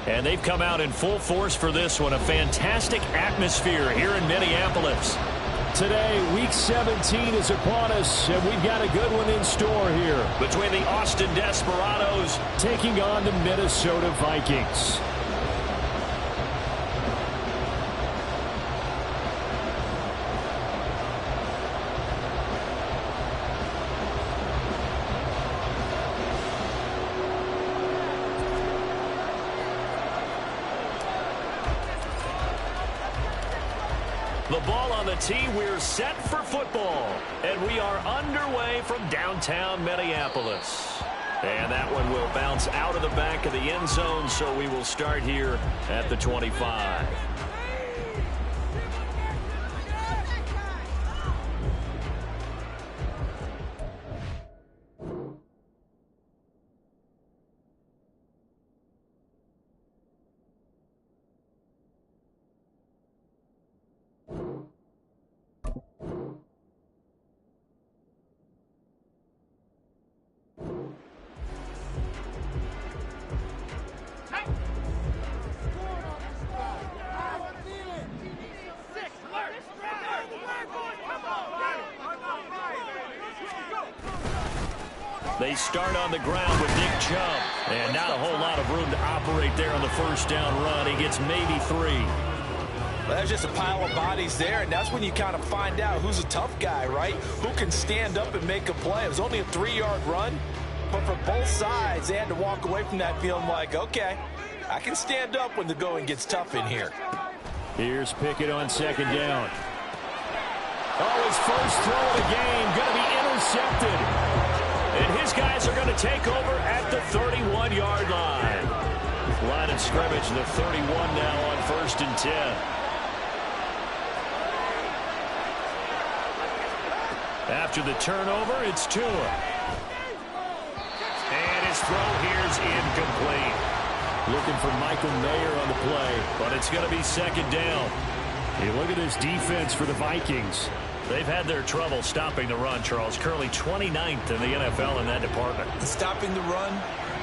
And they've come out in full force for this one. A fantastic atmosphere here in Minneapolis. Today, Week 17 is upon us, and we've got a good one in store here. Between the Austin Desperados taking on the Minnesota Vikings. The ball on the tee, we're set for football. And we are underway from downtown Minneapolis. And that one will bounce out of the back of the end zone, so we will start here at the 25. They start on the ground with Nick Chubb. And not a whole lot of room to operate there on the first down run. He gets maybe 3. Well, that's just a pile of bodies there, and that's when you kind of find out who's a tough guy, right? Who can stand up and make a play. It was only a 3-yard run, but for both sides, they had to walk away from that feeling like, okay, I can stand up when the going gets tough in here. Here's Pickett on second down. Oh, his first throw of the game going to be intercepted. And his guys are going to take over at the 31-yard line. Line of scrimmage, the 31 now on 1st and 10. After the turnover, it's Tua. And his throw here's incomplete. Looking for Michael Mayer on the play, but it's going to be second down. Hey, look at this defense for the Vikings. They've had their trouble stopping the run, Charles. Currently 29th in the NFL in that department. Stopping the run,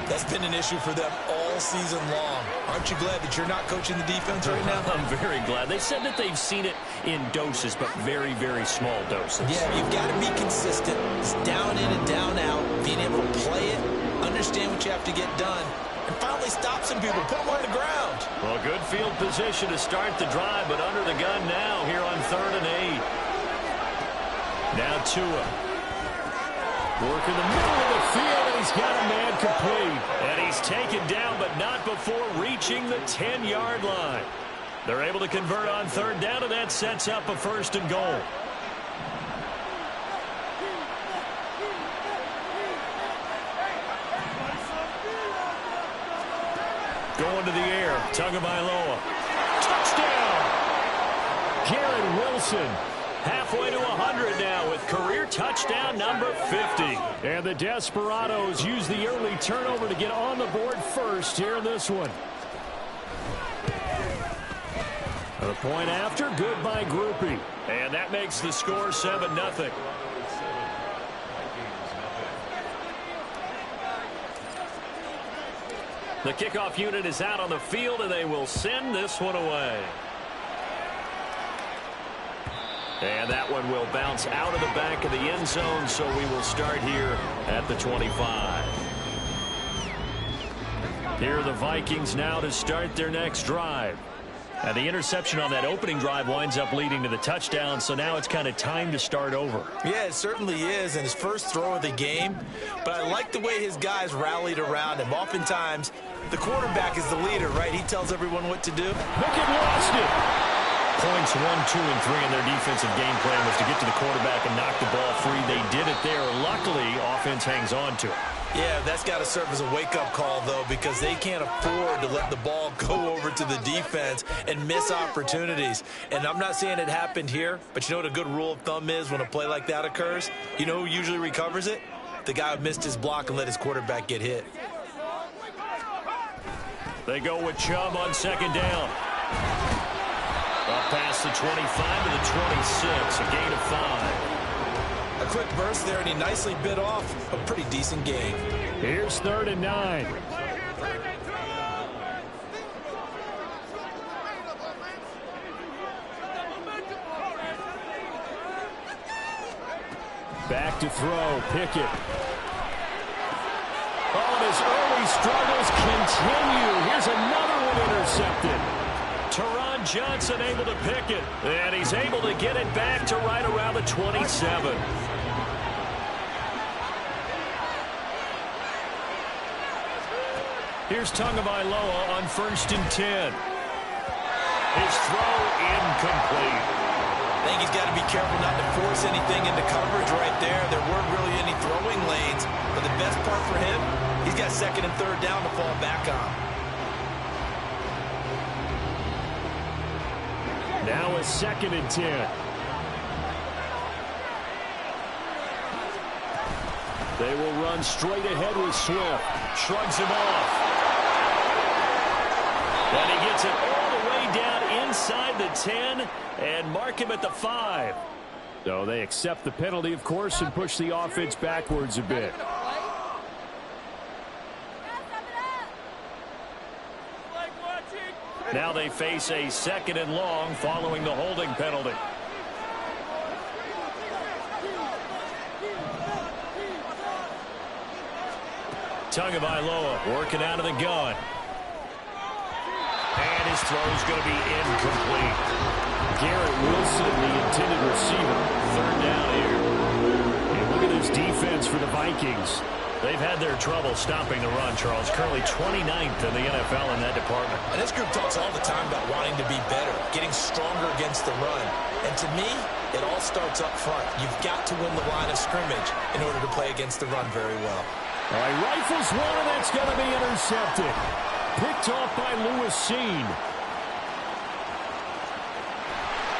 that's been an issue for them all season long. Aren't you glad that you're not coaching the defense right now? I'm very glad. They said that they've seen it in doses, but very, very small doses. Yeah, you've got to be consistent. It's down in and down out, being able to play it, understand what you have to get done, and finally stop some people, put them on the ground. Well, good field position to start the drive, but under the gun now here on 3rd and 8. Now Tua. Work in the middle of the field, and he's got a man complete. And he's taken down, but not before reaching the 10-yard line. They're able to convert on 3rd down, and that sets up a 1st and goal. Going to the air, Tagovailoa. Touchdown! Garrett Wilson. Halfway to 100 now with career touchdown number 50. And the Desperados use the early turnover to get on the board first here in this one. A point after, good by Groupie. And that makes the score 7-0. The kickoff unit is out on the field, and they will send this one away. And that one will bounce out of the back of the end zone, so we will start here at the 25. Here are the Vikings now to start their next drive. And the interception on that opening drive winds up leading to the touchdown, so now it's kind of time to start over. Yeah, it certainly is, and his first throw of the game. But I like the way his guys rallied around him. Oftentimes, the quarterback is the leader, right? He tells everyone what to do. Pickett lost it. Points 1, 2, and 3 in their defensive game plan was to get to the quarterback and knock the ball free. They did it there. Luckily, offense hangs on to it. Yeah, that's got to serve as a wake-up call, though, because they can't afford to let the ball go over to the defense and miss opportunities. And I'm not saying it happened here, but you know what a good rule of thumb is when a play like that occurs? You know who usually recovers it? The guy who missed his block and let his quarterback get hit. They go with Chubb on second down. Up past the 25 to the 26, a gain of 5. A quick burst there, and he nicely bit off a pretty decent gain. Here's 3rd and 9. Back to throw, Pickett. Oh, and his early struggles continue. Here's another one intercepted. Teron Johnson able to pick it, and he's able to get it back to right around the 27. Here's Tagovailoa on 1st and 10. His throw incomplete. I think he's got to be careful not to force anything into coverage right there. There weren't really any throwing lanes, but the best part for him, he's got 2nd and 3rd down to fall back on. Now a 2nd and 10. They will run straight ahead with Swift. Shrugs him off. And he gets it all the way down inside the 10 and mark him at the 5. So they accept the penalty, of course, and push the offense backwards a bit. Now they face a 2nd and long following the holding penalty. Tagovailoa working out of the gun. And his throw is going to be incomplete. Garrett Wilson, the intended receiver. 3rd down here. And look at this defense for the Vikings. They've had their trouble stopping the run, Charles. Currently 29th in the NFL in that department. And this group talks all the time about wanting to be better, getting stronger against the run. And to me, it all starts up front. You've got to win the line of scrimmage in order to play against the run very well. All right, rifles one, and that's going to be intercepted. Picked off by Lewis Seen.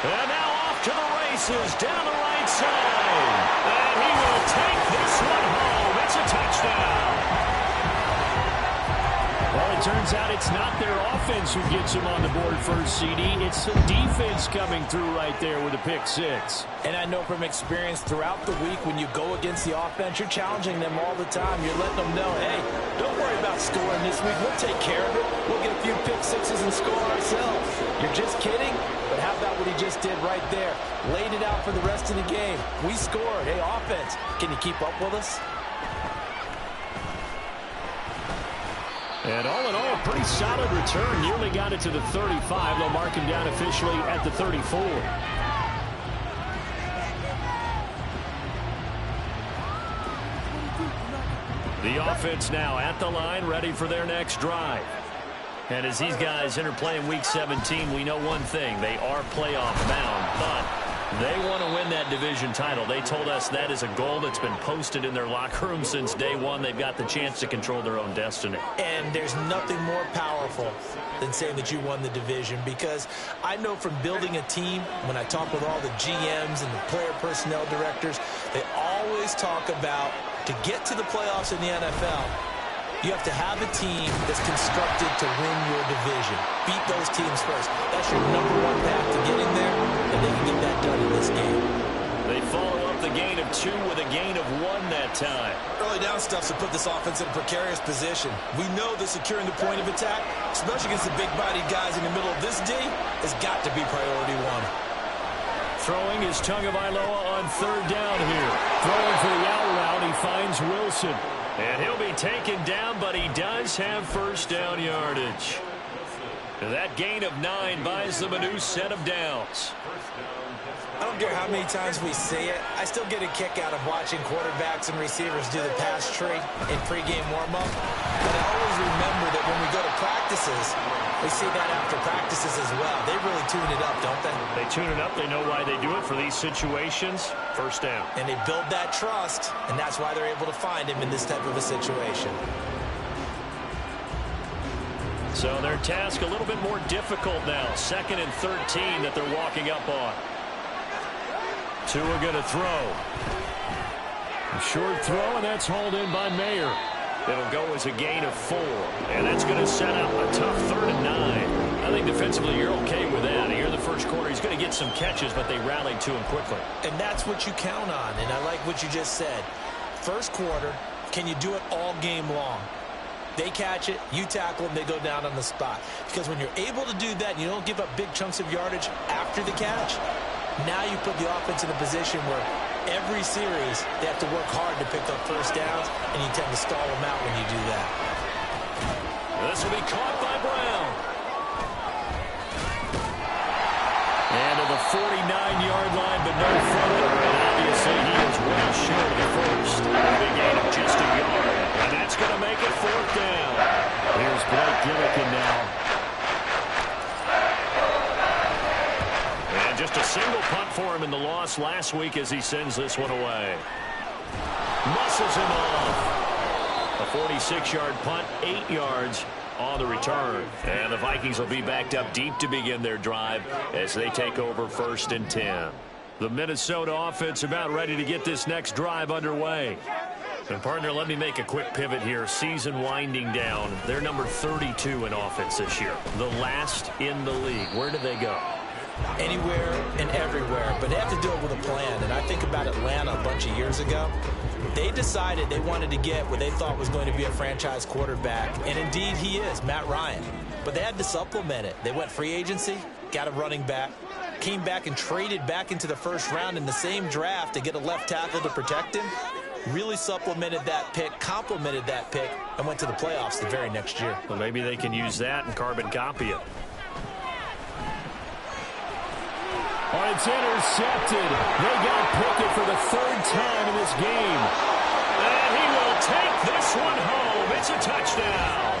And now off to the races down the right side. And he will take this one home. It's a touchdown. Well, it turns out it's not their offense who gets him on the board first, CD. It's the defense coming through right there with a pick 6. And I know from experience throughout the week when you go against the offense, you're challenging them all the time. You're letting them know, hey, don't worry about scoring this week. We'll take care of it. We'll get a few pick 6s and score ourselves. You're just kidding? But how about what he just did right there? Laid it out for the rest of the game. We scored. Hey, offense, can you keep up with us? And all in all, a pretty solid return. Nearly got it to the 35. They'll mark him down officially at the 34. The offense now at the line, ready for their next drive. And as these guys interplay in Week 17, we know one thing. They are playoff bound, but they want to win that division title. They told us that is a goal that's been posted in their locker room since day one. They've got the chance to control their own destiny. And there's nothing more powerful than saying that you won the division, because I know from building a team, when I talk with all the GMs and the player personnel directors, they always talk about to get to the playoffs in the NFL, you have to have a team that's constructed to win your division. Beat those teams first. That's your #1 path to getting there, and they can get that done in this game. They follow up the gain of 2 with a gain of 1 that time. Early down stuff to put this offense in a precarious position. We know that securing the point of attack, especially against the big-bodied guys in the middle of this D, has got to be priority 1. Throwing is Tagovailoa on 3rd down here. Throwing for the out route, he finds Wilson. And he'll be taken down, but he does have 1st down yardage. That gain of 9 buys them a new set of downs. I don't care how many times we see it. I still get a kick out of watching quarterbacks and receivers do the pass tree in pregame warm-up. But I always remember that when we go to practices, we see that after practices as well. They really tune it up, don't they? They tune it up. They know why they do it for these situations. 1st down. And they build that trust, and that's why they're able to find him in this type of a situation. So their task a little bit more difficult now. 2nd and 13 that they're walking up on. Tua going to throw. A short throw, and that's hauled in by Mayer. It'll go as a gain of 4. And that's going to set up a tough 3rd and 9. I think defensively you're okay with that. Here in the first quarter, he's going to get some catches, but they rallied to him quickly. And that's what you count on, and I like what you just said. First quarter, can you do it all game long? They catch it, you tackle them, they go down on the spot. Because when you're able to do that and you don't give up big chunks of yardage after the catch, now you put the offense in a position where Every series, they have to work hard to pick up first downs, and you tend to stall them out when you do that. This will be caught by Brown. And to the 49-yard line, but no further. And obviously, he is well short of the first. Big gain of just a yard. And that's going to make it fourth down. Here's Blake Gillikin now. And just a single punt for him in the loss last week as he sends this one away. Muscles him off. A 46-yard punt, 8 yards on the return. And the Vikings will be backed up deep to begin their drive as they take over 1st and 10. The Minnesota offense about ready to get this next drive underway. And, partner, let me make a quick pivot here. Season winding down. They're number 32 in offense this year. The last in the league. Where do they go? Anywhere and everywhere, but they have to do it with a plan. And I think about Atlanta a bunch of years ago. They decided they wanted to get what they thought was going to be a franchise quarterback, and indeed he is, Matt Ryan. But they had to supplement it. They went free agency, got a running back, came back and traded back into the first round in the same draft to get a left tackle to protect him. Really supplemented that pick, complemented that pick, and went to the playoffs the very next year. Well, maybe they can use that and carbon copy it. Oh, it's intercepted. They got Pickett for the 3rd time in this game. And he will take this one home. It's a touchdown.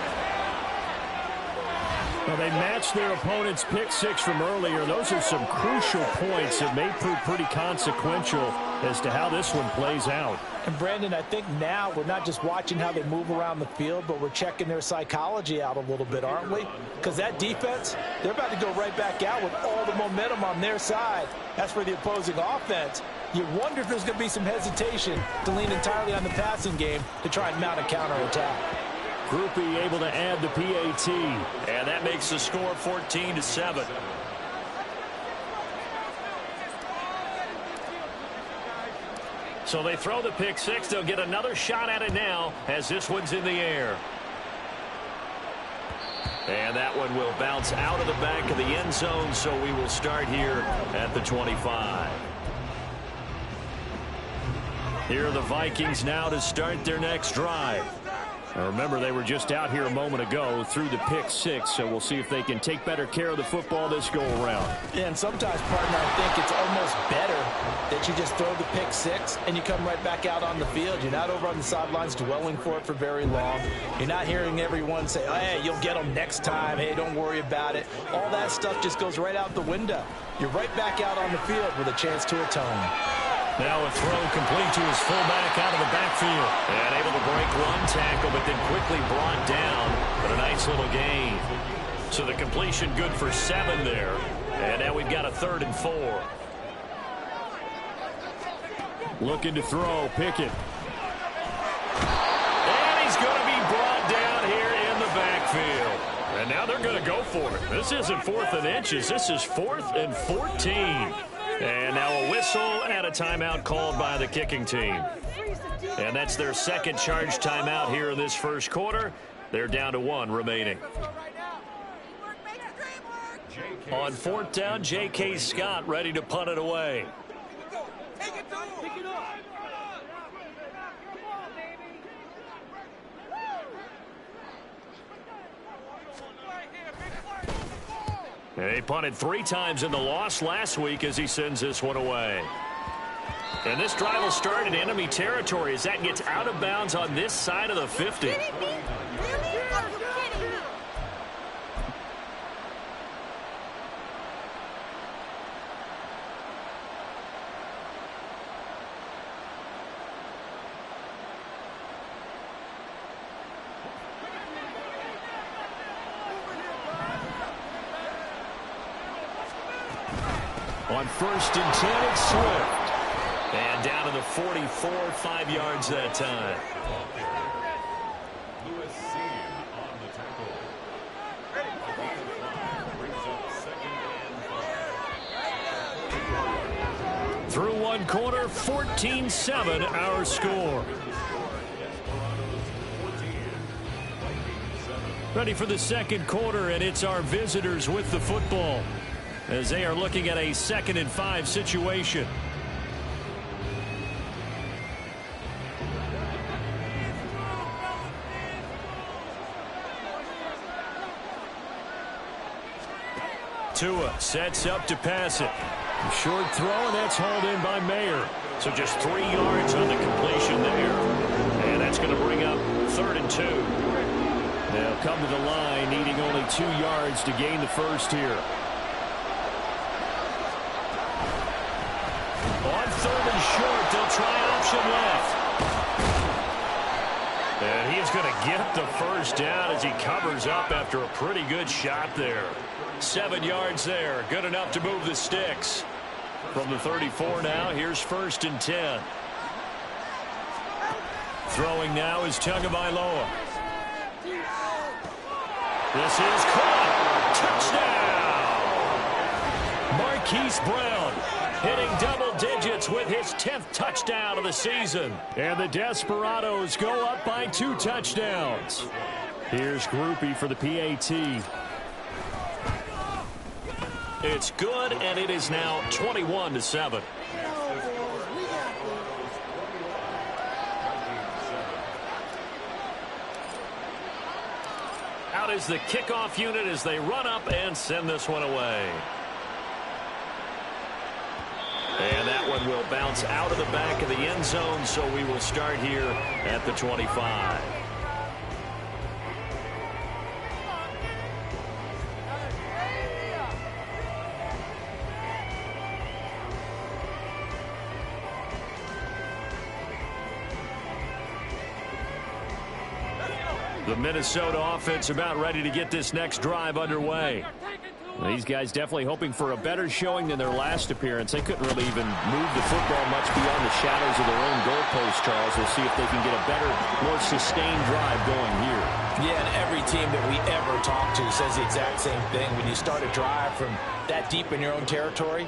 Well, they matched their opponent's pick six from earlier. Those are some crucial points that may prove pretty consequential as to how this one plays out. And, Brandon, I think now we're not just watching how they move around the field, but we're checking their psychology out a little bit, aren't we? Because that defense, they're about to go right back out with all the momentum on their side. That's for the opposing offense. You wonder if there's going to be some hesitation to lean entirely on the passing game to try and mount a counterattack. Groupie able to add the PAT. And that makes the score 14-7. So they throw the pick six. They'll get another shot at it now as this one's in the air. And that one will bounce out of the back of the end zone, so we will start here at the 25. Here are the Vikings now to start their next drive. Now remember, they were just out here a moment ago through the pick six, so we'll see if they can take better care of the football this go around. Yeah, and sometimes, partner, I think it's almost better that you just throw the pick six and you come right back out on the field. You're not over on the sidelines dwelling for it for very long. You're not hearing everyone say, oh, hey, you'll get them next time. Hey, don't worry about it. All that stuff just goes right out the window. You're right back out on the field with a chance to atone. Now a throw complete to his fullback out of the backfield. And able to break one tackle, but then quickly brought down. But a nice little gain. So the completion good for 7 there. And now we've got a 3rd and 4. Looking to throw, Pickett. And he's going to be brought down here in the backfield. And now they're going to go for it. This isn't 4th and inches. This is 4th and 14. And now a whistle and a timeout called by the kicking team. And that's their second charge timeout here in this first quarter. They're down to 1 remaining. On 4th down, J.K. Scott ready to punt it away. And he punted 3 times in the loss last week as he sends this one away. And this drive will start in enemy territory as that gets out of bounds on this side of the 50. On 1st and 10, it's Swift. And down to the 44, 5 yards that time. Through one quarter, 14-7 our score. Ready for the second quarter, and it's our visitors with the football as they are looking at a 2nd and 5 situation. Tua sets up to pass it. Short throw, and that's hauled in by Mayer. So just 3 yards on the completion there. And that's going to bring up 3rd and 2. They'll come to the line, needing only 2 yards to gain the first here. On 3rd and short, they'll try option left. And he's going to get the first down as he covers up after a pretty good shot there. 7 yards there. Good enough to move the sticks. From the 34 now, here's 1st and 10. Throwing now is Tagovailoa. This is caught. Touchdown! Marquise Brown hitting double digits with his 10th touchdown of the season. And the Desperados go up by 2 touchdowns. Here's Groupie for the PAT. It's good, and it is now 21-7. Out is the kickoff unit as they run up and send this one away. And that one will bounce out of the back of the end zone, so we will start here at the 25. The Minnesota offense about ready to get this next drive underway. These guys definitely hoping for a better showing than their last appearance. They couldn't really even move the football much beyond the shadows of their own goalpost, Charles. We'll see if they can get a better, more sustained drive going here. Yeah, and every team that we ever talk to says the exact same thing. When you start a drive from that deep in your own territory,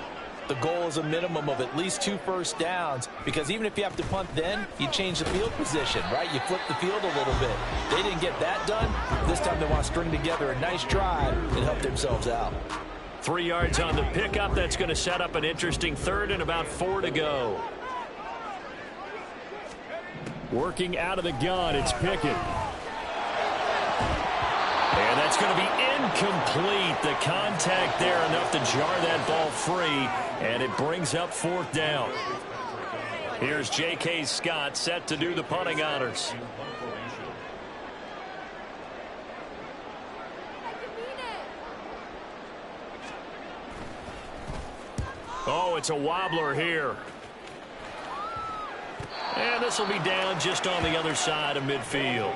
the goal is a minimum of at least 2 first downs, because even if you have to punt then, you change the field position, right? You flip the field a little bit. They didn't get that done. This time they want to string together a nice drive and help themselves out. 3 yards on the pickup. That's going to set up an interesting 3rd and about 4 to go. Working out of the gun, it's Pickett. And that's going to be incomplete. The contact there enough to jar that ball free, and it brings up 4th down. Here's J.K. Scott set to do the punting honors. Oh, it's a wobbler here. And this will be down just on the other side of midfield.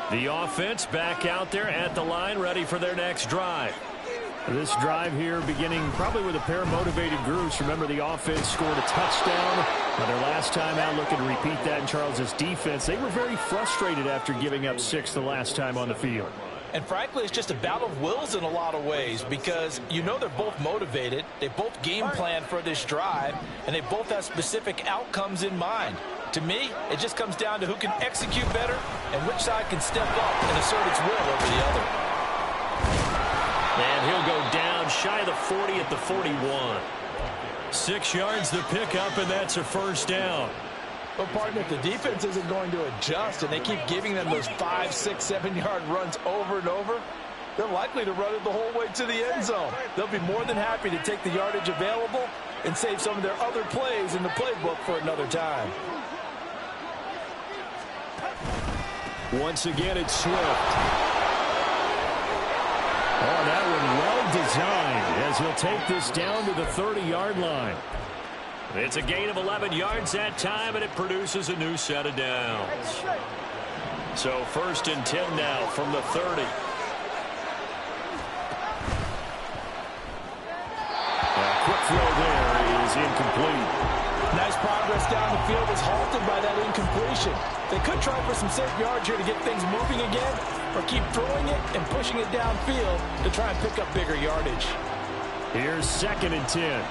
The offense back out there at the line, ready for their next drive. This drive here beginning probably with a pair of motivated groups. Remember, the offense scored a touchdown. Now their last time out, looking to repeat that in Charles's defense. They were very frustrated after giving up 6 the last time on the field. And frankly, it's just a battle of wills in a lot of ways, because you know they're both motivated. They both game plan for this drive, and they both have specific outcomes in mind. To me, it just comes down to who can execute better and which side can step up and assert its will over the other. And he'll go down shy of the 40 at the 41. 6 yards the pickup, and that's a first down. But, partner, if the defense isn't going to adjust and they keep giving them those 5, 6, 7-yard runs over and over, they're likely to run it the whole way to the end zone. They'll be more than happy to take the yardage available and save some of their other plays in the playbook for another time. Once again, it's Swift. Oh, that one well designed as he'll take this down to the 30-yard line. It's a gain of 11 yards that time, and it produces a new set of downs. So 1st and 10 now from the 30. A quick throw there is incomplete. Nice progress down the field is halted by that incompletion. They could try for some safe yards here to get things moving again, or keep throwing it and pushing it downfield to try and pick up bigger yardage. Here's 2nd and 10.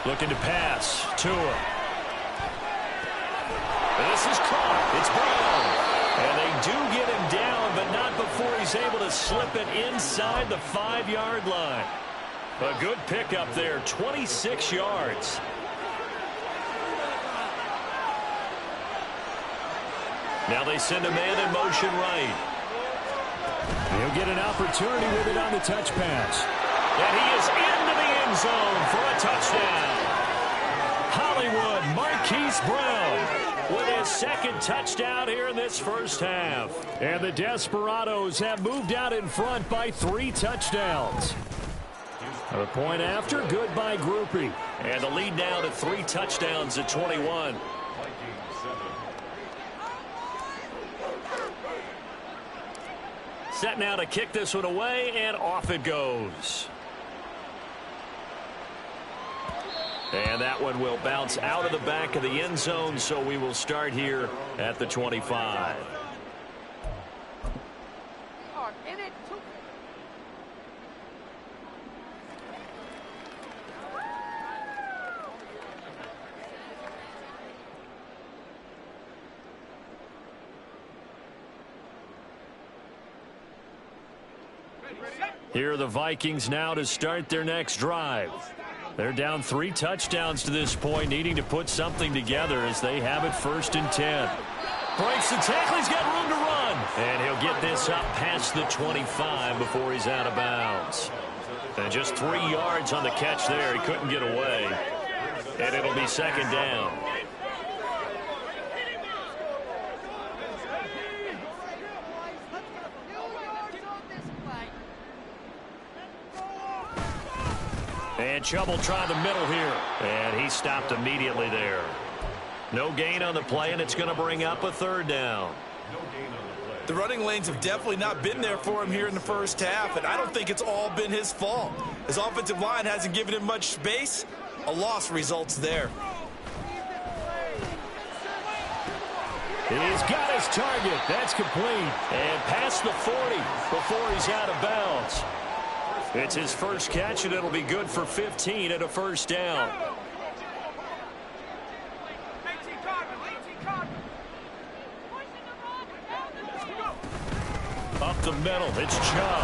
Looking to pass. Tua. This is caught. It's Brown. And they do get him down, but not before he's able to slip it inside the 5-yard line. A good pickup there, 26 yards. Now they send a man in motion right. He'll get an opportunity with it on the touch pass. And he is into the end zone for a touchdown. Hollywood Marquise Brown with his second touchdown here in this first half. And the Desperados have moved out in front by 3 touchdowns. A point after, good by Groupie. And the lead now to 3 touchdowns at 21. Set now to kick this one away, and off it goes. And that one will bounce out of the back of the end zone, so we will start here at the 25. Here are the Vikings now to start their next drive. They're down 3 touchdowns to this point, needing to put something together as they have it 1st and 10. Breaks the tackle. He's got room to run. And he'll get this up past the 25 before he's out of bounds. And just 3 yards on the catch there. He couldn't get away. And it'll be 2nd down. And Chubb will try the middle here. And he stopped immediately there. No gain on the play, and it's going to bring up a 3rd down. The running lanes have definitely not been there for him here in the first half, and I don't think it's all been his fault. His offensive line hasn't given him much space. A loss results there. He's got his target. That's complete. And past the 40 before he's out of bounds. It's his first catch, and it'll be good for 15 at a 1st down. Up the middle, it's Chubb.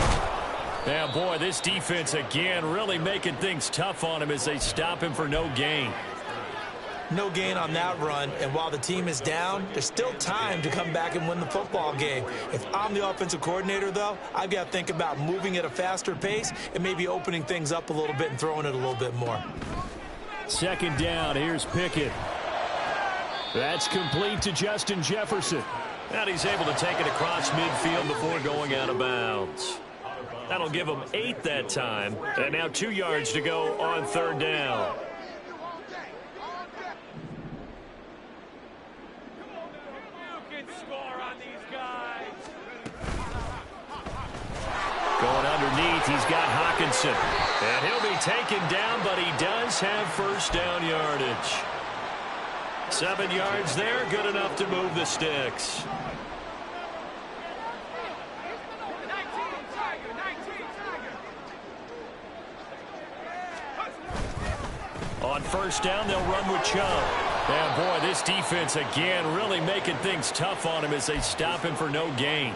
Yeah, boy, this defense again really making things tough on him as they stop him for no gain. No gain on that run, and while the team is down, there's still time to come back and win the football game. If I'm the offensive coordinator, though, I've got to think about moving at a faster pace and maybe opening things up a little bit and throwing it a little bit more. 2nd down, here's Pickett. That's complete to Justin Jefferson. And he's able to take it across midfield before going out of bounds. That'll give him 8 that time. And now 2 yards to go on 3rd down. Going underneath, he's got Hawkinson. And he'll be taken down, but he does have 1st down yardage. 7 yards there, good enough to move the sticks. On 1st down, they'll run with Chubb. And boy, this defense again really making things tough on him as they stop him for no gain.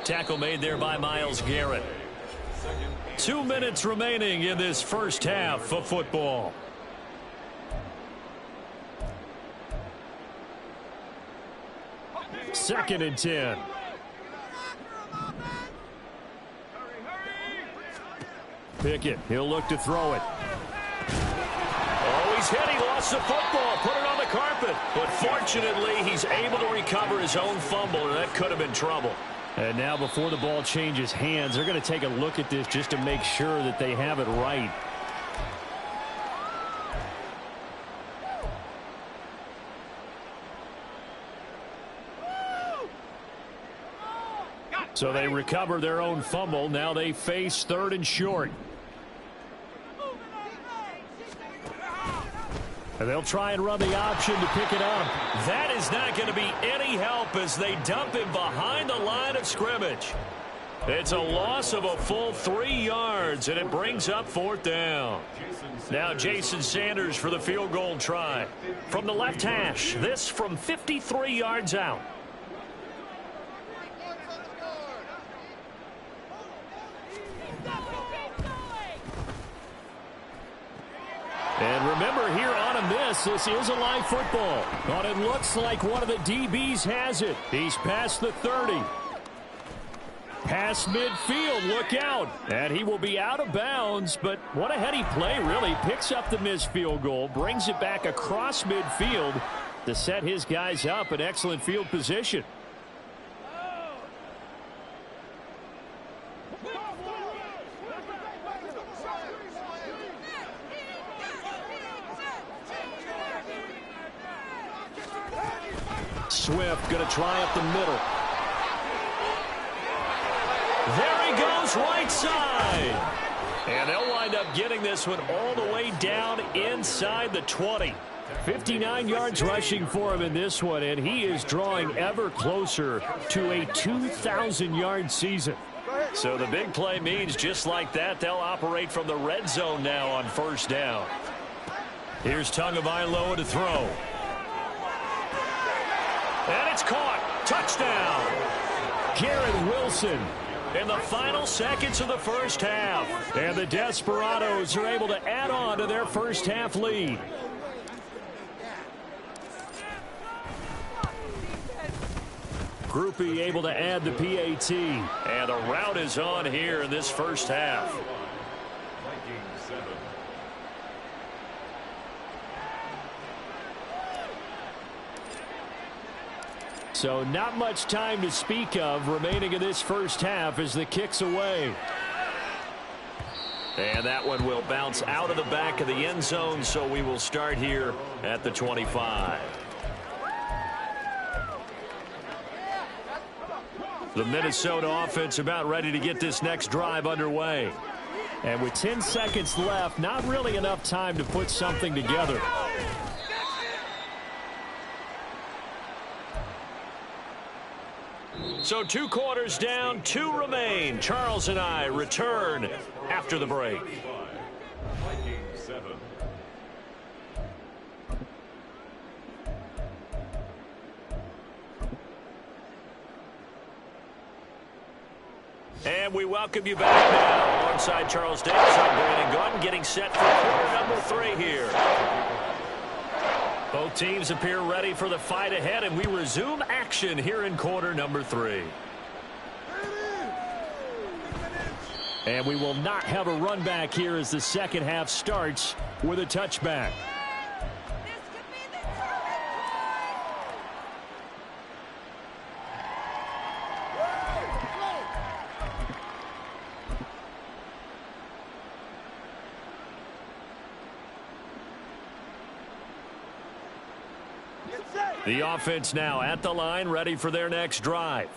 Tackle made there by Myles Garrett. 2 minutes remaining in this first half of football. Second and 10. Pickett, he'll look to throw it. Oh, he's hit. He lost the football. Put it on the carpet. But fortunately, he's able to recover his own fumble, and that could have been trouble. And now before the ball changes hands, they're going to take a look at this just to make sure that they have it right. So they recover their own fumble. Now they face 3rd and short. And they'll try and run the option to pick it up. That is not going to be any help as they dump him behind the line of scrimmage. It's a loss of a full 3 yards, and it brings up 4th down. Now Jason Sanders for the field goal try. From the left hash, this from 53 yards out. And remember, here on a miss, this is a live football. But it looks like one of the DBs has it. He's past the 30. Past midfield, look out. And he will be out of bounds, but what a heady play, really. Picks up the missed field goal, brings it back across midfield to set his guys up in excellent field position. Swift going to try up the middle. There he goes, right side. And they'll wind up getting this one all the way down inside the 20. 59 yards rushing for him in this one, and he is drawing ever closer to a 2,000-yard season. So the big play means just like that, they'll operate from the red zone now on first down. Here's Tagovailoa to throw. And it's caught. Touchdown. Garrett Wilson. In the final seconds of the first half. And the Desperados are able to add on to their first half lead. Groupie able to add the PAT. And the route is on here in this first half. So not much time to speak of remaining in this first half as the kick's away. And that one will bounce out of the back of the end zone, so we will start here at the 25. The Minnesota offense about ready to get this next drive underway. And with 10 seconds left, not really enough time to put something together. So 2 quarters down, 2 remain. Charles and I return after the break. And we welcome you back now. Alongside Charles Davis, I'm Brandon Gordon, getting set for quarter number 3 here. Both teams appear ready for the fight ahead, and we resume action here in quarter number 3. And we will not have a run back here as the second half starts with a touchback. The offense now at the line, ready for their next drive.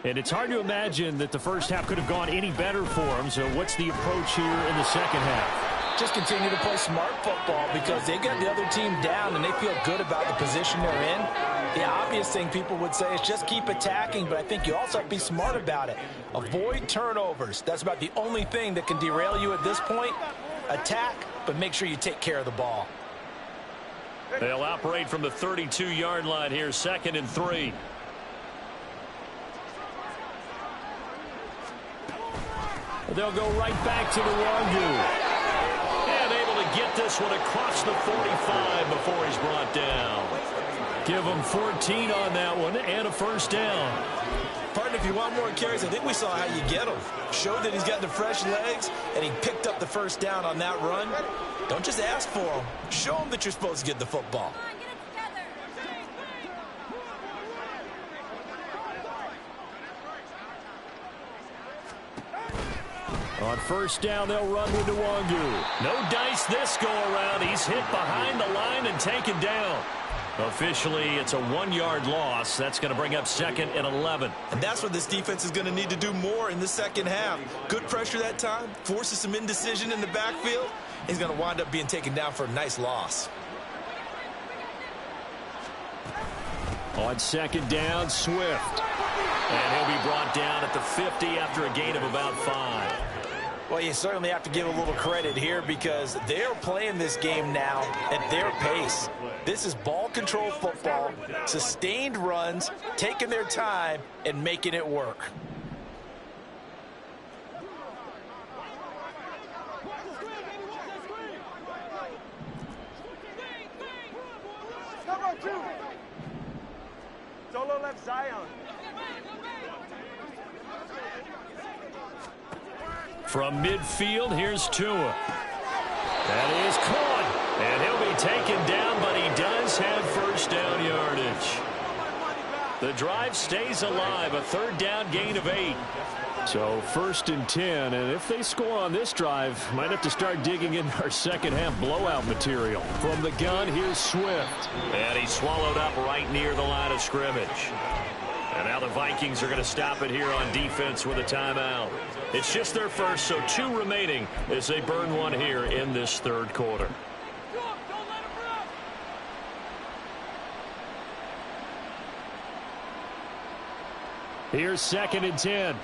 And it's hard to imagine that the first half could have gone any better for them. So what's the approach here in the second half? Just continue to play smart football because they got the other team down and they feel good about the position they're in. The obvious thing people would say is just keep attacking, but I think you also have to be smart about it. Avoid turnovers. That's about the only thing that can derail you at this point. Attack, but make sure you take care of the ball. They'll operate from the 32-yard line here, 2nd and 3. They'll go right back to the Wangu. And able to get this one across the 45 before he's brought down. Give him 14 on that one and a first down. Partner, if you want more carries, I think we saw how you get him. Showed that he's got the fresh legs, and he picked up the first down on that run. Don't just ask for him. Show him that you're supposed to get the football. On first down, they'll run with Wangu. No dice this go-around. He's hit behind the line and taken down. Officially, it's a 1-yard loss. That's going to bring up 2nd and 11. And that's what this defense is going to need to do more in the second half. Good pressure that time, forces some indecision in the backfield. He's going to wind up being taken down for a nice loss. On 2nd down, Swift. And he'll be brought down at the 50 after a gain of about 5. Well, you certainly have to give a little credit here because they're playing this game now at their pace. This is ball control football, sustained runs, taking their time and making it work. From midfield, here's Tua. That is caught. And he'll be taken down, but he does have first down yardage. The drive stays alive, a third down gain of 8. So 1st and 10, and if they score on this drive, might have to start digging in our second half blowout material. From the gun, here's Swift. And he's swallowed up right near the line of scrimmage. And now the Vikings are going to stop it here on defense with a timeout. It's just their first, so 2 remaining as they burn one here in this third quarter. Here's 2nd and 10.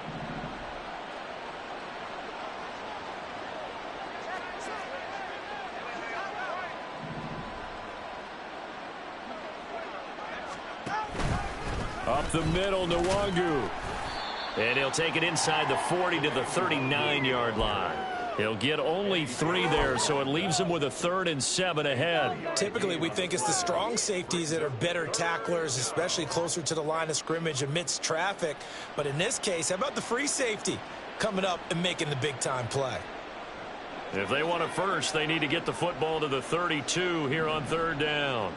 Up the middle, Nwangu. And he'll take it inside the 40 to the 39-yard line. He'll get only 3 there, so it leaves him with a 3rd and 7 ahead. Typically, we think it's the strong safeties that are better tacklers, especially closer to the line of scrimmage amidst traffic. But in this case, how about the free safety coming up and making the big-time play? If they want a first, they need to get the football to the 32 here on 3rd down.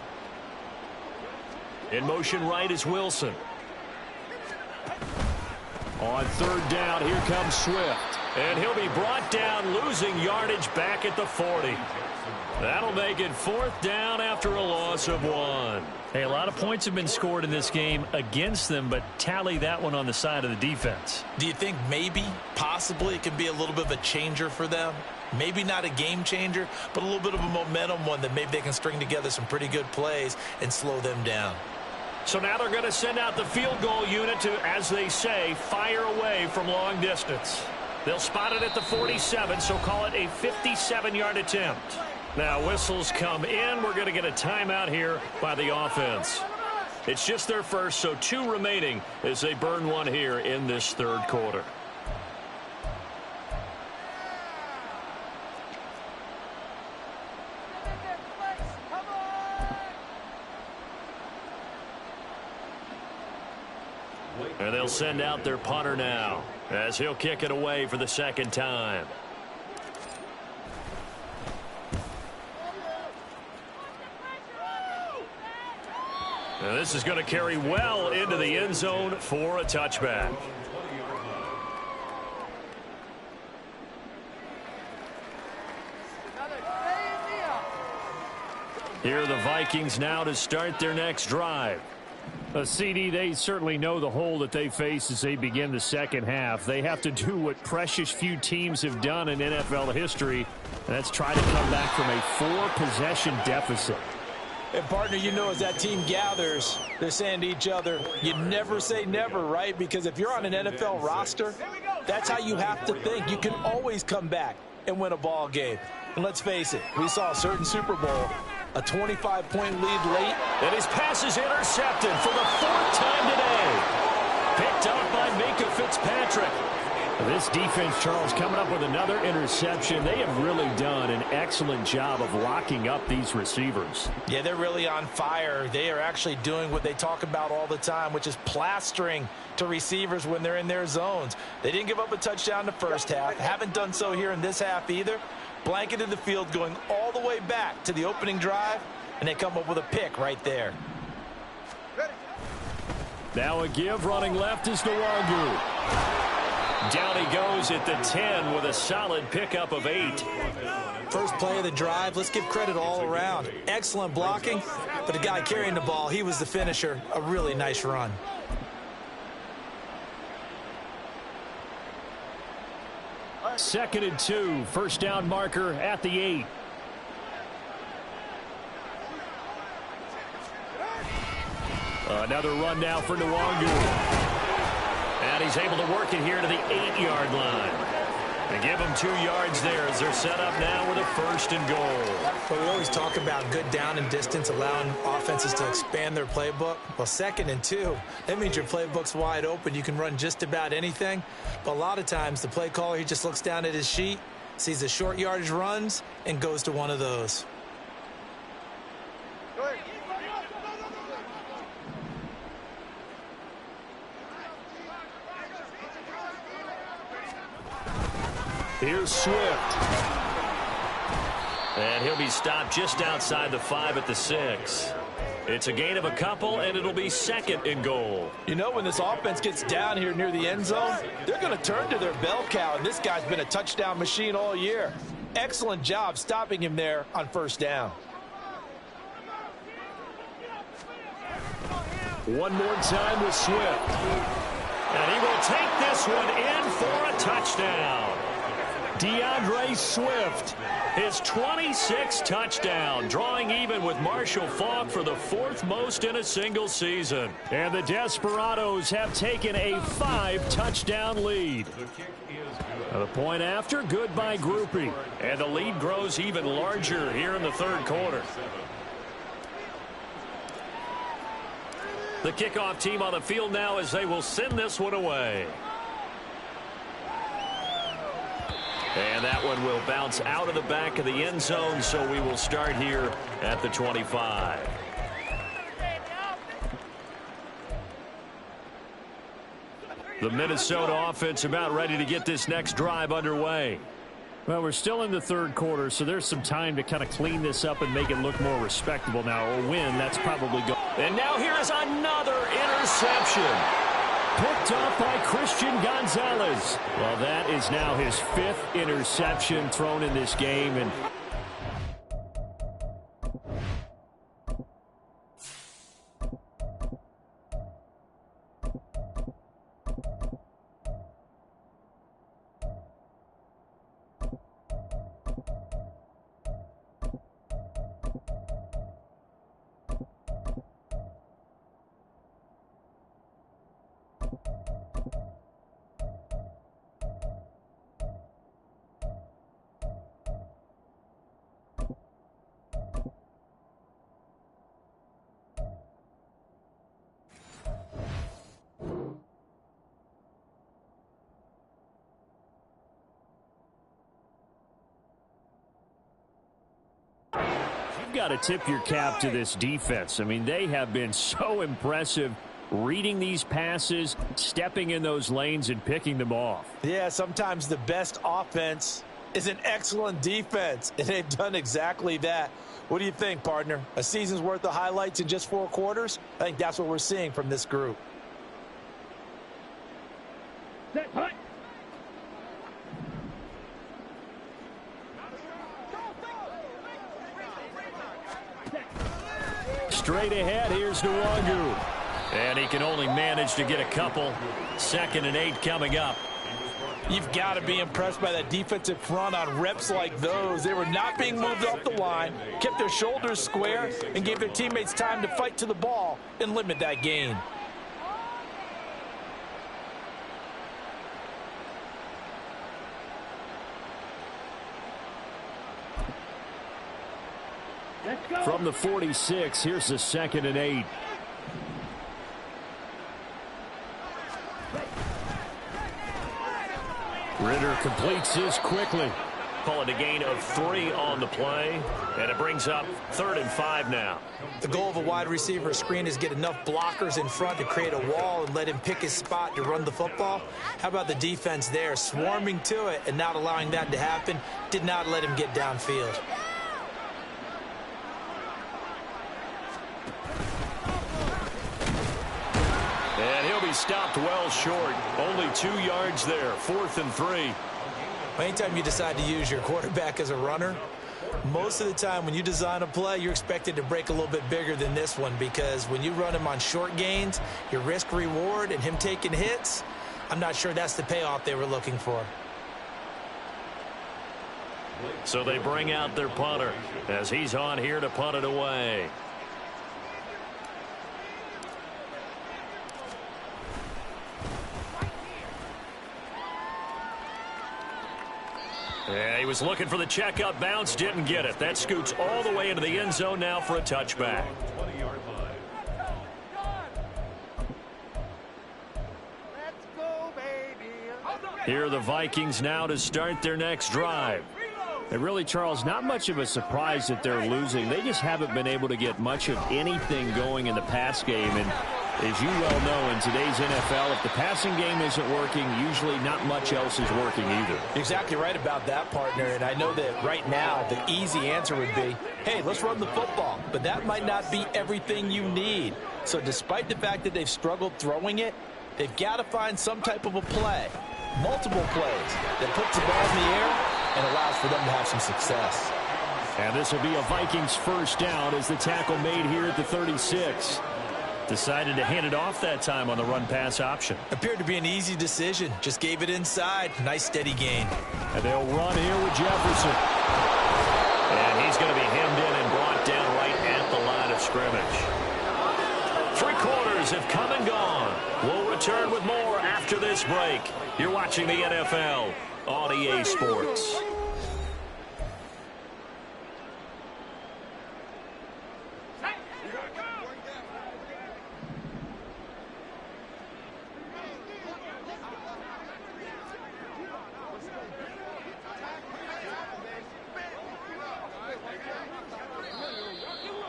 In motion right is Wilson. On 3rd down, here comes Swift. And he'll be brought down, losing yardage back at the 40. That'll make it 4th down after a loss of 1. Hey, a lot of points have been scored in this game against them, but tally that one on the side of the defense. Do you think maybe, possibly, it can be a little bit of a changer for them? Maybe not a game changer, but a little bit of a momentum one that maybe they can string together some pretty good plays and slow them down. So now they're going to send out the field goal unit to, as they say, fire away from long distance. They'll spot it at the 47, so call it a 57-yard attempt. Now whistles come in. We're going to get a timeout here by the offense. It's just their first, so 2 remaining as they burn one here in this third quarter. And they'll send out their punter now as he'll kick it away for the 2nd time. And this is going to carry well into the end zone for a touchback. Here are the Vikings now to start their next drive. CD, they certainly know the hole that they face as they begin the second half. They have to do what precious few teams have done in NFL history, and that's try to come back from a 4-possession deficit. And, partner, you know, as that team gathers, they're saying to each other, you never say never, right? Because if you're on an NFL roster, that's how you have to think. You can always come back and win a ball game. And let's face it, we saw a certain Super Bowl, a 25-point lead late. And his pass is intercepted for the 4th time today. Picked up by Minka Fitzpatrick. This defense, Charles, coming up with another interception. They have really done an excellent job of locking up these receivers. Yeah, they're really on fire. They are actually doing what they talk about all the time, which is plastering to receivers when they're in their zones. They didn't give up a touchdown in the first half. Haven't done so here in this half either. Blanketed the field going all the way back to the opening drive, and they come up with a pick right there. Now a give, running left is Nwangu. Down he goes at the 10 with a solid pickup of 8. First play of the drive, let's give credit all around. Excellent blocking, but the guy carrying the ball, he was the finisher. A really nice run. Second and 2, first down marker at the 8. Another run now for Nwangu. And he's able to work it here to the 8-yard line. They give him 2 yards there as they're set up now with a 1st and goal. Well, we always talk about good down and distance, allowing offenses to expand their playbook. Well, 2nd and 2, that means your playbook's wide open. You can run just about anything. But a lot of times, the play caller, he just looks down at his sheet, sees the short yardage runs, and goes to one of those. Here's Swift. And he'll be stopped just outside the 5 at the 6. It's a gain of a couple, and it'll be second and goal. You know, when this offense gets down here near the end zone, they're going to turn to their bell cow, and this guy's been a touchdown machine all year. Excellent job stopping him there on first down. One more time with Swift. And he will take this one in for a touchdown. DeAndre Swift, his 26th touchdown, drawing even with Marshall Faulk for the 4th most in a single season. And the Desperados have taken a 5-touchdown lead. The point after, good by Groupie. And the lead grows even larger here in the 3rd quarter. The kickoff team on the field now as they will send this one away. And that one will bounce out of the back of the end zone, so we will start here at the 25. The Minnesota offense about ready to get this next drive underway. Well, we're still in the 3rd quarter, so there's some time to kind of clean this up and make it look more respectable now. Or win, that's probably good. And now here is another interception. Picked off by Christian Gonzalez. Well, that is now his 5th interception thrown in this game. And you've got to tip your cap to this defense. I mean, they have been so impressive reading these passes, stepping in those lanes, and picking them off. Yeah, sometimes the best offense is an excellent defense, and they've done exactly that. What do you think, partner? A season's worth of highlights in just 4 quarters? I think that's what we're seeing from this group. Straight ahead, here's Nwangu. And he can only manage to get a couple. 2nd and 8 coming up. You've got to be impressed by that defensive front on reps like those. They were not being moved off the line, kept their shoulders square, and gave their teammates time to fight to the ball and limit that gain. From the 46, here's the 2nd and 8. Ritter completes this quickly. Call it a gain of 3 on the play, and it brings up 3rd and 5 now. The goal of a wide receiver screen is get enough blockers in front to create a wall and let him pick his spot to run the football. How about the defense there, swarming to it and not allowing that to happen? Did not let him get downfield. And he'll be stopped well short. Only 2 yards there. 4th and 3. Anytime you decide to use your quarterback as a runner, most of the time when you design a play, you're expected to break a little bit bigger than this one, because when you run him on short gains, your risk reward and him taking hits, I'm not sure that's the payoff they were looking for. So they bring out their punter as he's on here to punt it away. Yeah, he was looking for the checkup bounce, didn't get it. That scoots all the way into the end zone now for a touchback. Here are the Vikings now to start their next drive. And really, Charles, not much of a surprise that they're losing. They just haven't been able to get much of anything going in the pass game. And As you well know, in today's NFL, if the passing game isn't working, usually not much else is working either. Exactly right about that, partner. And I know that right now the easy answer would be, hey, let's run the football. But that might not be everything you need. So despite the fact that they've struggled throwing it, they've got to find some type of a play, multiple plays, that puts the ball in the air and allows for them to have some success. And this will be a Vikings first down as the tackle made here at the 36. Decided to hand it off that time on the run-pass option. Appeared to be an easy decision. Just gave it inside. Nice steady gain. And they'll run here with Jefferson. And he's going to be hemmed in and brought down right at the line of scrimmage. 3 quarters have come and gone. We'll return with more after this break. You're watching the NFL on EA Sports.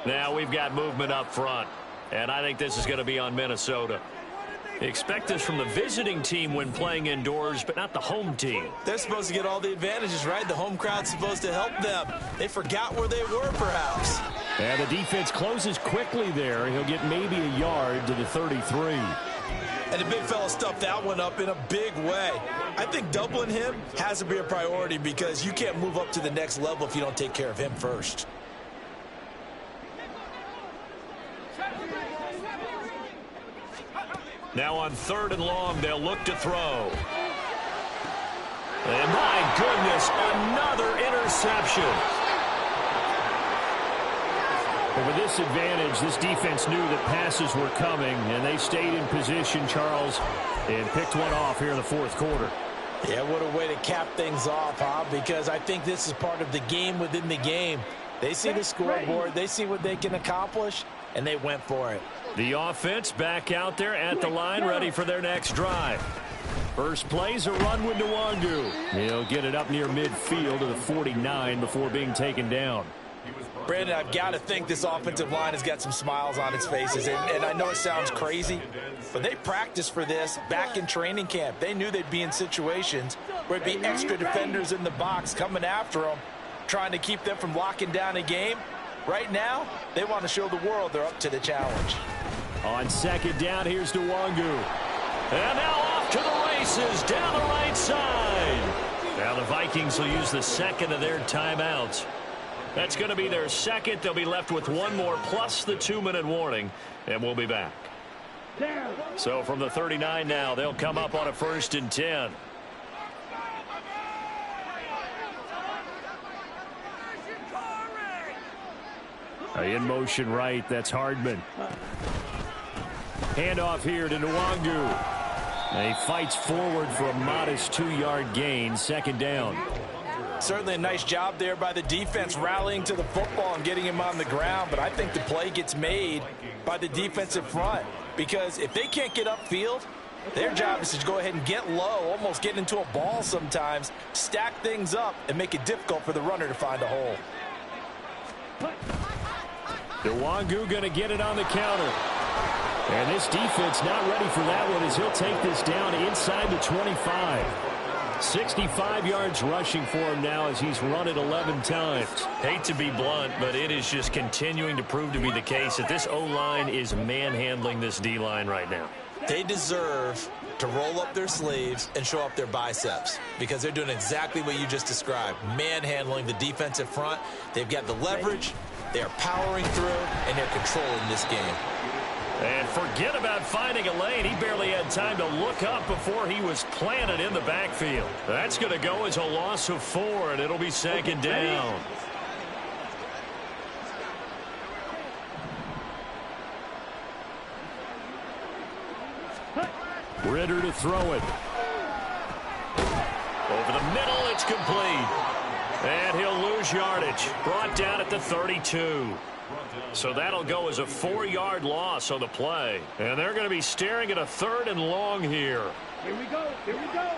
Now we've got movement up front, and I think this is going to be on Minnesota. Expect this from the visiting team when playing indoors, but not the home team. They're supposed to get all the advantages, right? The home crowd's supposed to help them. They forgot where they were, perhaps. And the defense closes quickly there. He'll get maybe a yard to the 33. And the big fella stuffed that one up in a big way. I think doubling him has to be a priority because you can't move up to the next level if you don't take care of him first. Now on 3rd and long, they'll look to throw. And my goodness, another interception. But with this advantage, this defense knew that passes were coming, and they stayed in position, Charles, and picked one off here in the 4th quarter. Yeah, what a way to cap things off, huh? Because I think this is part of the game within the game. They see the scoreboard, they see what they can accomplish, and they went for it. The offense back out there at the line, ready for their next drive. First play's a run with Nwangu. He'll get it up near midfield to the 49 before being taken down. Brandon, I've got to think this offensive line has got some smiles on its faces. And I know it sounds crazy, but they practiced for this back in training camp. They knew they'd be in situations where it'd be extra defenders in the box coming after them, trying to keep them from locking down a game. Right now, they want to show the world they're up to the challenge. On 2nd down, here's Nwangu. And now off to the races down the right side. Now the Vikings will use the 2nd of their timeouts. That's going to be their 2nd. They'll be left with 1 more plus the 2-minute warning, and we'll be back. So from the 39 now, they'll come up on a 1st and 10. In motion right, that's Hardman. Handoff here to Nwangu. And he fights forward for a modest 2-yard gain, 2nd down. Certainly a nice job there by the defense rallying to the football and getting him on the ground, but I think the play gets made by the defensive front because if they can't get upfield, their job is to go ahead and get low, almost get into a ball sometimes, stack things up, and make it difficult for the runner to find a hole. Nwangu going to get it on the counter. And this defense not ready for that one as he'll take this down inside the 25. 65 yards rushing for him now as he's run it 11 times. Hate to be blunt, but it is just continuing to prove to be the case that this O-line is manhandling this D-line right now. They deserve to roll up their sleeves and show up their biceps because they're doing exactly what you just described, manhandling the defensive front. They've got the leverage, they're powering through, and they're controlling this game. And forget about finding a lane. He barely had time to look up before he was planted in the backfield. That's going to go as a loss of 4, and it'll be 2nd down. Ritter to throw it. Over the middle, it's complete. And he'll lose yardage. Brought down at the 32. So that'll go as a 4-yard loss on the play. And they're going to be staring at a 3rd and long here. Here we go. Here we go.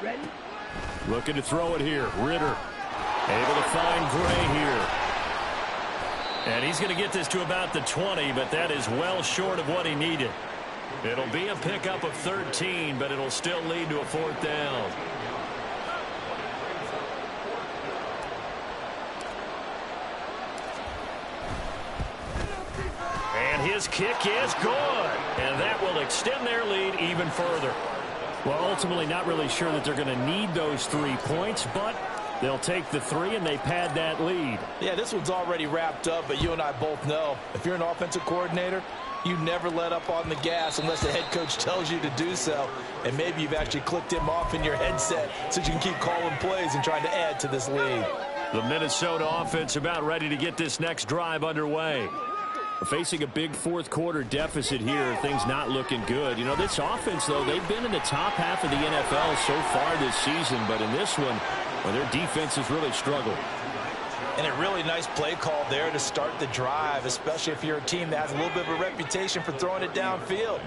Ready? Looking to throw it here. Ritter able to find Gray here. And he's going to get this to about the 20, but that is well short of what he needed. It'll be a pickup of 13, but it'll still lead to a 4th down. And his kick is good. And that will extend their lead even further. Well, ultimately not really sure that they're going to need those 3 points, but they'll take the 3 and they pad that lead. Yeah, this one's already wrapped up, but you and I both know if you're an offensive coordinator, you never let up on the gas unless the head coach tells you to do so. And maybe you've actually clicked him off in your headset so you can keep calling plays and trying to add to this lead. The Minnesota offense about ready to get this next drive underway. Facing a big 4th quarter deficit here, things not looking good. You know, this offense, though, they've been in the top half of the NFL so far this season, but in this one, well, their defense has really struggled. And a really nice play call there to start the drive, especially if you're a team that has a little bit of a reputation for throwing it downfield.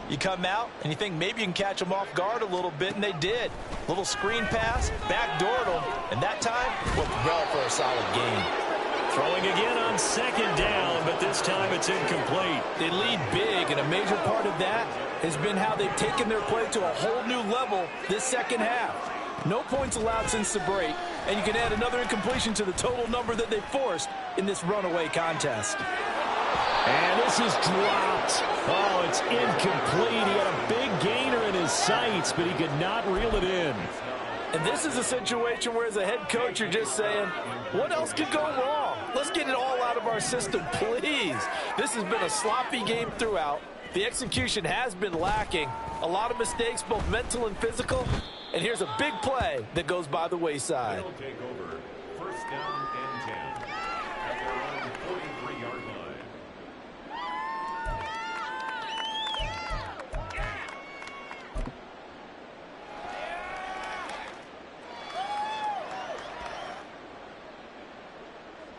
You come out and you think maybe you can catch them off guard a little bit, and they did. Little screen pass, backdoored them, and that time went well for a solid gain. Throwing again on 2nd down, but this time it's incomplete. They lead big, and a major part of that has been how they've taken their play to a whole new level this second half. No points allowed since the break, and you can add another incompletion to the total number that they forced in this runaway contest. And this is dropped. Oh, it's incomplete. He had a big gainer in his sights, but he could not reel it in. And this is a situation where, as a head coach, you're just saying, what else could go wrong? Let's get it all out of our system, please. This has been a sloppy game throughout. The execution has been lacking. A lot of mistakes, both mental and physical. And here's a big play that goes by the wayside. They'll take over 1st down and 10 at their own 43-yard line.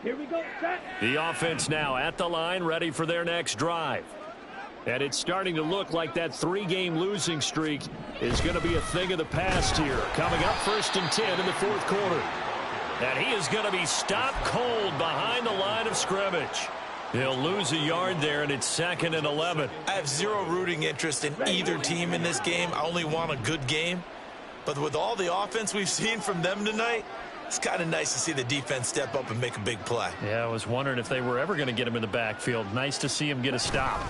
Here we go, set. The offense now at the line, ready for their next drive. And it's starting to look like that 3-game losing streak is going to be a thing of the past here. Coming up 1st and 10 in the 4th quarter. And he is going to be stopped cold behind the line of scrimmage. He'll lose a yard there, and it's 2nd and 11. I have zero rooting interest in either team in this game. I only want a good game. But with all the offense we've seen from them tonight, it's kind of nice to see the defense step up and make a big play. Yeah, I was wondering if they were ever going to get him in the backfield. Nice to see him get a stop.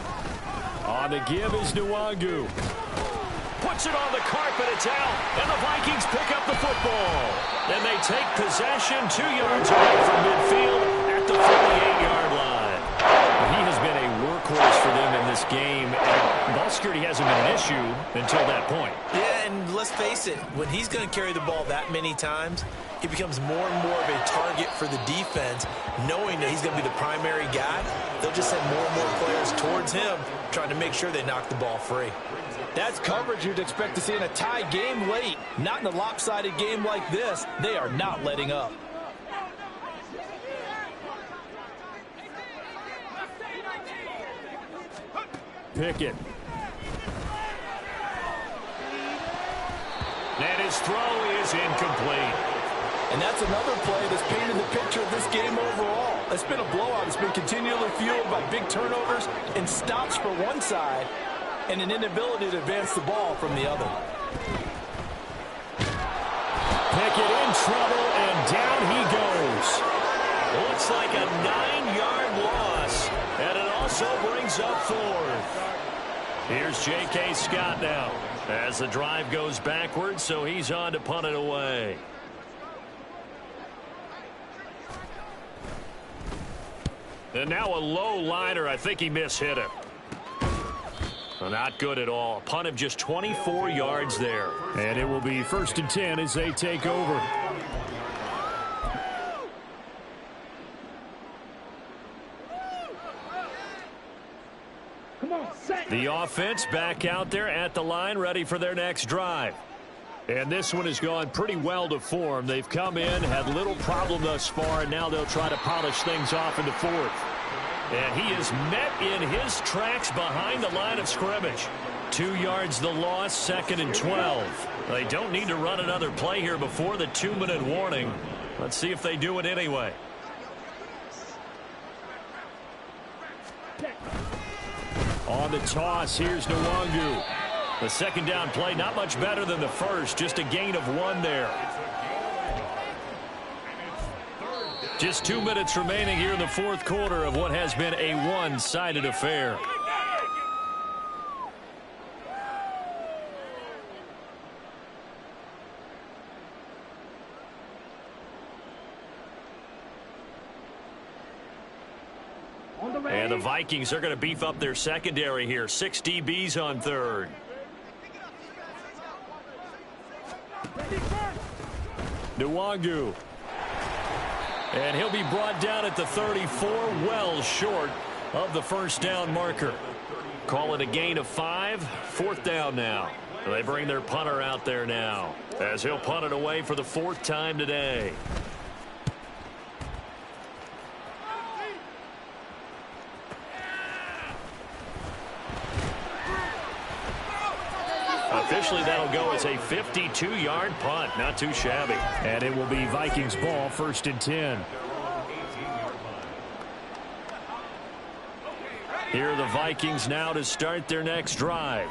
On the give is Nwangu. Puts it on the carpet, it's out, and the Vikings pick up the football. And they take possession 2 yards away from midfield at the 48-yard line. He has been a workhorse for them in this game, and ball security hasn't been an issue until that point. Yeah, and let's face it, when he's going to carry the ball that many times, he becomes more and more of a target for the defense, knowing that he's going to be the primary guy. They'll just send more and more players towards him, trying to make sure they knock the ball free. That's coverage you'd expect to see in a tie game late. Not in a lopsided game like this. They are not letting up. Pickett. And his throw is incomplete. And that's another play that's painted the picture of this game overall. It's been a blowout. It's been continually fueled by big turnovers and stops for one side and an inability to advance the ball from the other. Pickett in trouble, and down he goes. Looks like a 9-yard loss, and it also brings up 4th. Here's J.K. Scott now as the drive goes backwards, so he's on to punt it away. And now a low liner. I think he mishit it. Well, not good at all. Punt of just 24 yards there. And it will be 1st and 10 as they take over. Come on, set. The offense back out there at the line, ready for their next drive. And this one has gone pretty well to form. They've come in, had little problem thus far, and now they'll try to polish things off into 4th. And he is met in his tracks behind the line of scrimmage. 2 yards the loss, 2nd and 12. They don't need to run another play here before the 2-minute warning. Let's see if they do it anyway. On the toss, here's Nwangu. The second down play, not much better than the first, just a gain of 1 there. Just 2 minutes remaining here in the fourth quarter of what has been a one-sided affair. And the Vikings are going to beef up their secondary here. 6 DBs on third. Nwangu. And he'll be brought down at the 34, well short of the first down marker. Call it a gain of 5. Fourth down now. They bring their punter out there now, as he'll punt it away for the 4th time today. Officially, that'll go as a 52-yard punt. Not too shabby. And it will be Vikings ball, 1st and 10. Here are the Vikings now to start their next drive.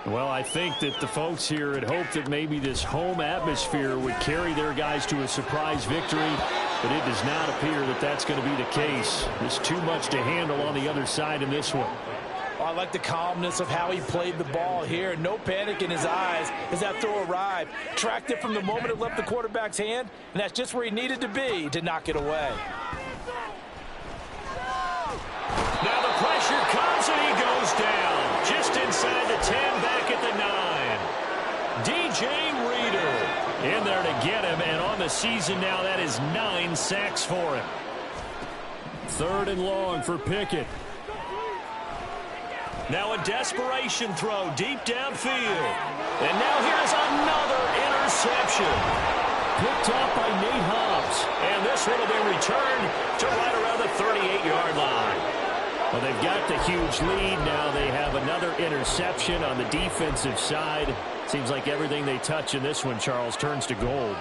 Well, I think that the folks here had hoped that maybe this home atmosphere would carry their guys to a surprise victory, but it does not appear that that's going to be the case. There's too much to handle on the other side in this one. I like the calmness of how he played the ball here. No panic in his eyes as that throw arrived. Tracked it from the moment it left the quarterback's hand, and that's just where he needed to be to knock it away. Now the pressure comes, and he goes down. Just inside the 10, back at the 9. DJ Reader in there to get him, and on the season now, that is 9 sacks for him. 3rd and long for Pickett. Now a desperation throw deep downfield. And now here's another interception. Picked off by Nate Hobbs. And this one will be returned to right around the 38-yard line. Well, they've got the huge lead. Now they have another interception on the defensive side. Seems like everything they touch in this one, Charles, turns to gold.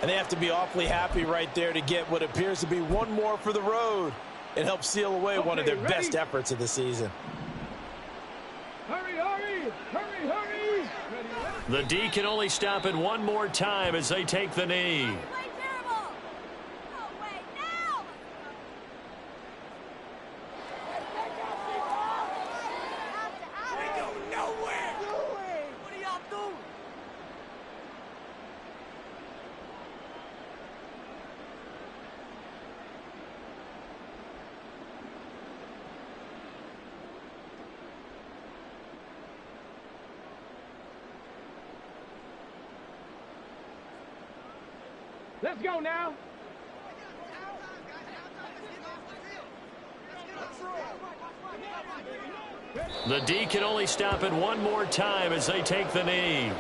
And they have to be awfully happy right there to get what appears to be one more for the road. It helps seal away one of their best efforts of the season. Hurry, hurry, hurry, hurry. The D can only stop it one more time as they take the knee. Let's go now. The D can only stop it one more time as they take the knee.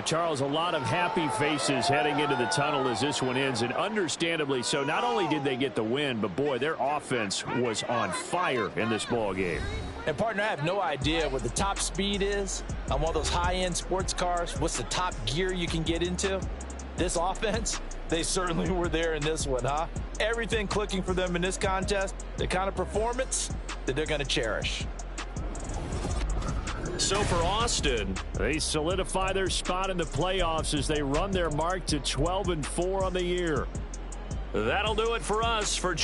Charles, a lot of happy faces heading into the tunnel as this one ends, and understandably so. Not only did they get the win, but boy, their offense was on fire in this ball game. And partner, I have no idea what the top speed is on one of those high-end sports cars. What's the top gear you can get into? This offense, they certainly were there in this one, huh? Everything clicking for them in this contest, the kind of performance that they're going to cherish. So for Austin, they solidify their spot in the playoffs as they run their mark to 12-4 on the year. That'll do it for us. For